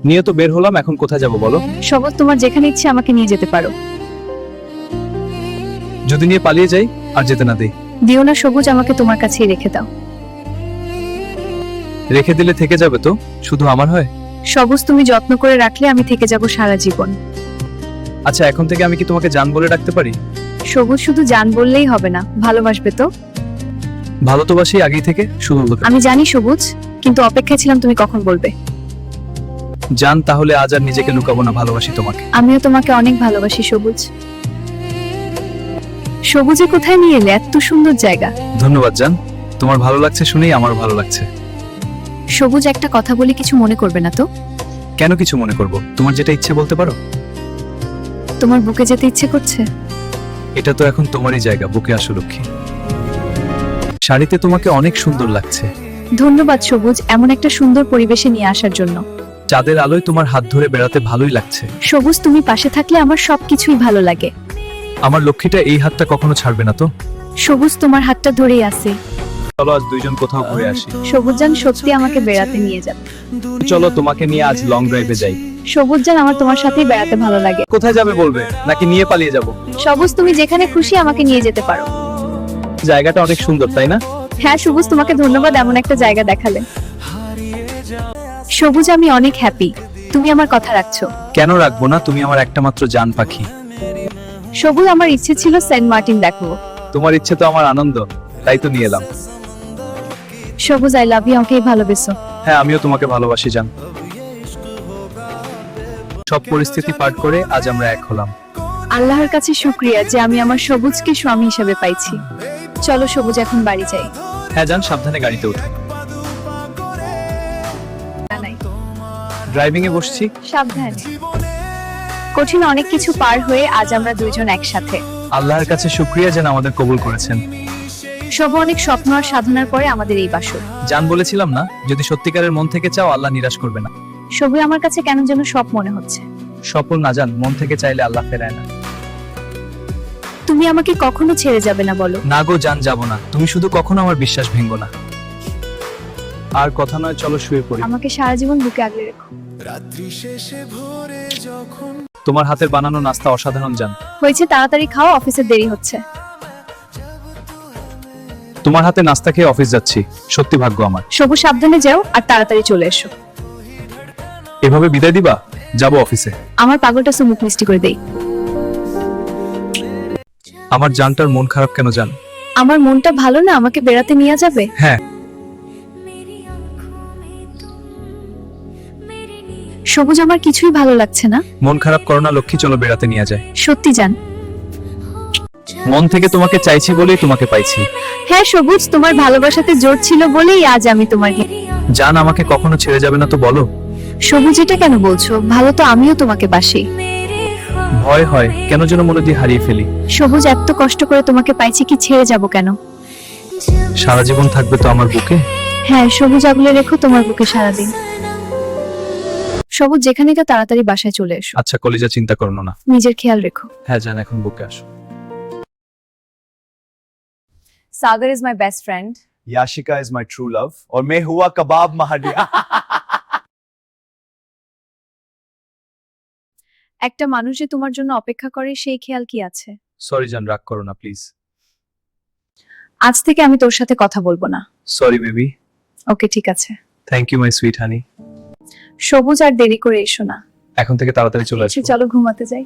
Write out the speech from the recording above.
নিয়ে তো বের হলাম, এখন কোথায় যাব বলো? সবুজ, তোমার যেখানে ইচ্ছে আমাকে নিয়ে যেতে পারো। যদি নিয়ে পালিয়ে যাই আর যেতে না দেই? দিও না সবুজ, আমাকে তোমার কাছেই রেখে দাও। রেখে দিলে থেকে যাবে তো, শুধু আমার হয়? সবুজ, তুমি যত্ন করে রাখলে আমি থেকে যাব সারা জীবন। আচ্ছা, এখন থেকে আমি কি তোমাকে জান বলে ডাকতে পারি? সবুজ, শুধু জান বললেই হবে না, ভালোবাসবে তো? ভালো তো বাসি আগেই থেকে, শুধু বলতে। আমি জানি সবুজ, কিন্তু অপেক্ষায় ছিলাম তুমি কখন বলবে। জান, তাহলে আজ আর নিজেকে লুকাবো না, ভালোবাসি তোমাকে। আমিও তোমাকে অনেক ভালোবাসি সবুজ। সবুজে কোথায় নিয়ে এলে, এত সুন্দর জায়গা। ধন্যবাদ জান, তোমার ভালো লাগছে শুনেই আমারও ভালো লাগছে। সবুজ, একটা কথা বলি, কিছু মনে করবে না তো? কেন কিছু মনে করব? তোমার যেটা ইচ্ছে বলতে পারো। তোমার বুকে যেতে ইচ্ছে করছে। এটা তো এখন তোমারই জায়গা, বুকে আসো লক্ষ্মী। শাড়িতে তোমাকে অনেক সুন্দর লাগছে। ধন্যবাদ সবুজ, এমন একটা সুন্দর পরিবেশে নিয়ে আসার জন্য। চাঁদের আলোয় তোমার হাত ধরে বেড়াতে ভালোই লাগছে। সবুজ, তুমি পাশে থাকলে আমার সবকিছুই ভালো লাগে। আমার লক্ষ্মীটা এই হাতটা কখনো ছাড়বে না তো? সবুজ, তোমার হাতটা ধরেই আছে। চলো আজ দুইজন কোথাও ঘুরে আসি। সবুজ জান, সত্যি আমাকে বেড়াতে নিয়ে যাবে। চলো তোমাকে নিয়ে আজ লং ড্রাইভে যাই। সবুজ জান, আমার তোমার সাথেই বেড়াতে ভালো লাগে। কোথায় যাবে বলবে, নাকি নিয়ে পালিয়ে যাব? সবুজ, তুমি যেখানে খুশি আমাকে নিয়ে যেতে পারো। জায়গাটা অনেক সুন্দর, তাই না? হ্যাঁ সবুজ, তোমাকে ধন্যবাদ এমন একটা জায়গা দেখালে। সবুজ, আমি অনেক হ্যাপি, তুমি আমার কথা রাখছো। কেন রাখবো না, তুমি আমার একটা মাত্র জান পাখি। সবুজ, আমার ইচ্ছে ছিল সেন্ট মার্টিন দেখবো। তোমার ইচ্ছে তো আমার আনন্দ, তাই তো নিয়ে এলাম। সবুজ, আই লাভ ইউ, আমাকে ভালোবেসো। হ্যাঁ, আমিও তোমাকে ভালোবাসি জান। সব পরিস্থিতি পার করে আজ আমরা এক হলাম। আল্লাহর কাছে শুকরিয়া যে আমি আমার সবুজকে স্বামী হিসেবে পাইছি। চলো সবুজ, এখন বাড়ি যাই। হ্যাঁ জান, সাবধানে গাড়িতে উঠো। ড্রাইভিং এ বসছি। সাবধানে। কঠিন অনেক কিছু পার হয়ে আজ আমরা দুইজন একসাথে। আল্লাহর কাছে শুকরিয়া যেন আমাদের কবুল করেছেন। সব অনেক স্বপ্ন আর সাধনার পরে আমাদের এই বাসর। জান, বলেছিলাম না, যদি সত্যিকারের মন থেকে চাও আল্লাহ নিরাশ করবে না। সবুজ, আমার কাছে কেন যেন সব মনে হচ্ছে। সফল না জান, মন থেকে চাইলে আল্লাহ ফেরায় না। তুমি আমাকে কখনো ছেড়ে যাবে না বলো। না গো জান, যাব না। তুমি শুধু কখনো আমার বিশ্বাস ভেঙ্গো না। আর কথা নয়, চলো শুয়ে পড়ি। আমাকে সারা জীবন বুকে আগলে রেখো। তোমার হাতের বানানো নাস্তা অসাধারণ জান। হয়েছে, তাড়াতাড়ি খাও, অফিসে দেরি হচ্ছে। তোমার হাতে নাস্তা খেয়ে অফিস যাচ্ছি, সত্যি ভাগ্য আমার। সবুজ, সাবধানে যাও আর তাড়াতাড়ি চলে এসো। এভাবে বিদায় দিবা? যাবো অফিসে। আমার পাগলটা মুখ মিষ্টি করে দেই। আমার জানটার মন খারাপ কেন জান? আমার মনটা ভালো না, আমাকে বেড়াতে নিয়ে যাবে। হ্যাঁ। সবুজ, আমার কিছুই ভালো লাগছে না। মন খারাপ করো না লক্ষ্মী, চলো বেড়াতে নিয়ে যায়। সত্যি জান। মন থেকে তোমাকে চাইছি বলেই তোমাকে পাইছি। হ্যাঁ সবুজ, তোমার ভালোবাসাতে জোর ছিল বলেই আজ আমি তোমার। জান, আমাকে কখনো ছেড়ে যাবে না তো বলো। সবুজ, এটা কেন বলছো? ভালো তো আমিও তোমাকে বাসি। ভয় হয় কেন যেন মনে দিয়ে হারিয়ে ফেলি। সবুজ, এত কষ্ট করে তোমাকে পাইছি, কি ছেড়ে যাব কেন? সারা জীবন থাকবে তো আমার বুকে। হ্যাঁ সবুজ, আগলে রেখো তোমার বুকে সারাদিন। সবুজ, যেখানে তা তাড়াতাড়ি বাসায় চলে এসো। আচ্ছা কলিজা, চিন্তা করো না। নিজের খেয়াল রেখো। হ্যাঁ জান, এখন বুকে আসো। Sagar is my best friend. Yashika is my true love और मैं हुआ कबाब महाडिया। একটা মানুষ যে তোমার জন্য অপেক্ষা করে, সেই খেয়াল কি আছে? সরি জান, রাগ করো না প্লিজ। আজ থেকে আমি তোর সাথে কথা বলবো না। Sorry baby. ওকে ঠিক আছে। Thank you my sweet honey. সবুজ, আর দেরি করে এসো না। এখন থেকে তাড়াতাড়ি চলে আসো। চলো ঘুমাতে যাই।